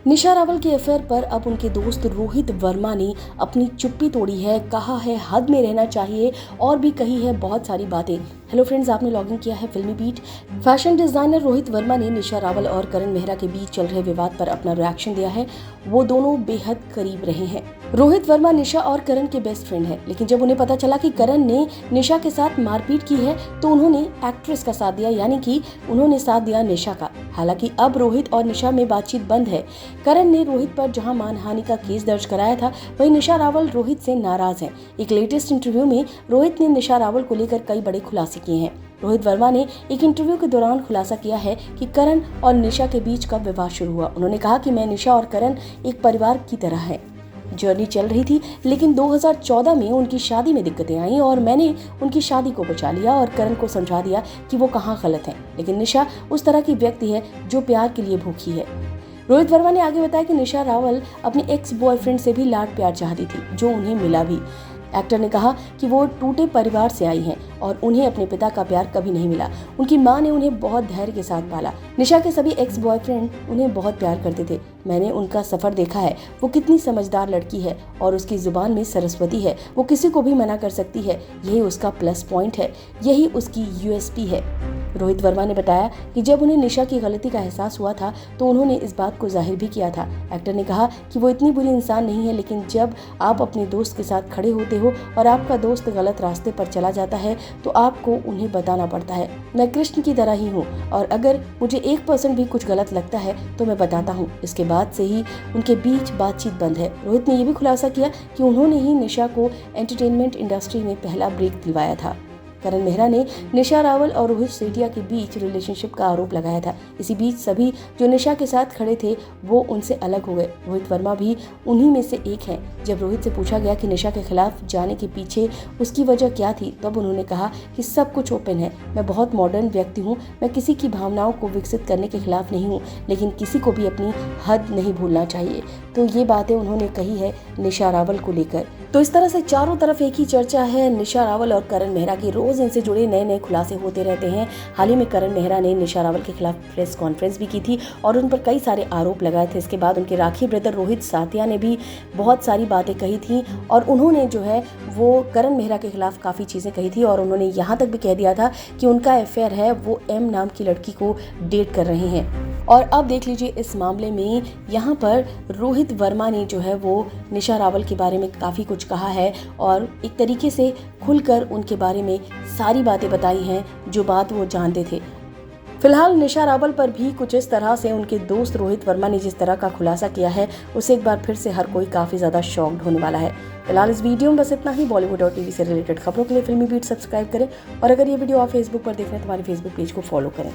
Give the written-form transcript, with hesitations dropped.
निशा रावल के अफेयर पर अब उनके दोस्त रोहित वर्मा ने अपनी चुप्पी तोड़ी है, कहा है हद में रहना चाहिए और भी कही है बहुत सारी बातें। हेलो फ्रेंड्स, आपने लॉगिन किया है Filmibeat. Fashion designer Rohit Verma ने निशा रावल और करण मेहरा के बीच चल रहे विवाद पर अपना रिएक्शन दिया है। वो दोनों बेहद करीब रहे हैं। रोहित वर्मा निशा और करण के बेस्ट फ्रेंड है, लेकिन जब उन्हें पता चला कि करण ने निशा के साथ मारपीट की है तो उन्होंने एक्ट्रेस का साथ दिया, यानी कि उन्होंने साथ दिया निशा का। हालांकि अब रोहित और निशा में बातचीत बंद है। करण ने रोहित पर जहां मानहानि का केस दर्ज कराया था, वहीं निशा रावल रोहित से नाराज हैं। एक लेटेस्ट इंटरव्यू में रोहित ने निशा रावल को लेकर कई बड़े खुलासे किए हैं। रोहित वर्मा ने एक इंटरव्यू के दौरान खुलासा किया है कि करण और निशा के बीच कब विवाद शुरू हुआ। उन्होंने कहा कि मैं, निशा और करण एक परिवार की तरह है। जर्नी चल रही थी, लेकिन 2014 में उनकी शादी में दिक्कतें आईं और मैंने उनकी शादी को बचा लिया और करण को समझा दिया कि वो कहाँ गलत है। लेकिन निशा उस तरह की व्यक्ति है जो प्यार के लिए भूखी है। रोहित वर्मा ने आगे बताया कि निशा रावल अपने एक्स बॉयफ्रेंड से भी लाड प्यार चाहती थी, जो उन्हें मिला भी। एक्टर ने कहा कि वो टूटे परिवार से आई हैं और उन्हें अपने पिता का प्यार कभी नहीं मिला। उनकी मां ने उन्हें बहुत धैर्य के साथ पाला। निशा के सभी एक्स बॉयफ्रेंड उन्हें बहुत प्यार करते थे। मैंने उनका सफर देखा है। वो कितनी समझदार लड़की है और उसकी जुबान में सरस्वती है। वो किसी को भी मना कर सकती है। यही उसका प्लस पॉइंट है, यही उसकी यूएसपी है। रोहित वर्मा ने बताया कि जब उन्हें निशा की गलती का एहसास हुआ था तो उन्होंने इस बात को जाहिर भी किया था। एक्टर ने कहा कि वो इतनी बुरी इंसान नहीं है, लेकिन जब आप अपने दोस्त के साथ खड़े होते हो और आपका दोस्त गलत रास्ते पर चला जाता है तो आपको उन्हें बताना पड़ता है। मैं कृष्ण की तरह ही हूँ और अगर मुझे 1% भी कुछ गलत लगता है तो मैं बताता हूँ। इसके बाद से ही उनके बीच बातचीत बंद है। रोहित ने यह भी खुलासा किया कि उन्होंने ही निशा को एंटरटेनमेंट इंडस्ट्री में पहला ब्रेक दिलवाया था। करण मेहरा ने निशा रावल और रोहित सेठिया के बीच रिलेशनशिप का आरोप लगाया था। इसी बीच सभी जो निशा के साथ खड़े थे वो उनसे अलग हो गए। रोहित वर्मा भी उन्हीं में से एक हैं। जब रोहित से पूछा गया कि निशा के खिलाफ जाने के पीछे उसकी वजह क्या थी, तब उन्होंने कहा कि सब कुछ ओपन है। मैं बहुत मॉडर्न व्यक्ति हूँ। मैं किसी की भावनाओं को विकसित करने के खिलाफ नहीं हूँ, लेकिन किसी को भी अपनी हद नहीं भूलना चाहिए। तो ये बातें उन्होंने कही है निशा रावल को लेकर। तो इस तरह से चारों तरफ एक ही चर्चा है निशा रावल और करण मेहरा की। रोज इनसे जुड़े नए नए खुलासे होते रहते हैं। हाल ही में करण मेहरा ने निशा रावल के खिलाफ प्रेस कॉन्फ्रेंस भी की थी और उन पर कई सारे आरोप लगाए थे। इसके बाद उनके राखी ब्रदर रोहित साथिया ने भी बहुत सारी बातें कही थी और उन्होंने जो है वो करण मेहरा के खिलाफ काफ़ी चीज़ें कही थी और उन्होंने यहाँ तक भी कह दिया था कि उनका अफेयर है, वो एम नाम की लड़की को डेट कर रहे हैं। और अब देख लीजिए इस मामले में यहाँ पर रोहित वर्मा ने जो है वो निशा रावल के बारे में काफ़ी कुछ कहा है और एक तरीके से खुलकर उनके बारे में सारी बातें बताई हैं जो बात वो जानते थे। फिलहाल निशा रावल पर भी कुछ इस तरह से उनके दोस्त रोहित वर्मा ने जिस तरह का खुलासा किया है उसे एक बार फिर से हर कोई काफ़ी ज़्यादा शॉक्ड होने वाला है। फिलहाल इस वीडियो में बस इतना ही। बॉलीवुड और टीवी से रिलेटेड खबरों के लिए फिल्मी बीट सब्सक्राइब करें और अगर ये वीडियो आप फेसबुक पर देख रहे हैं तो हमारे फेसबुक पेज को फॉलो करें।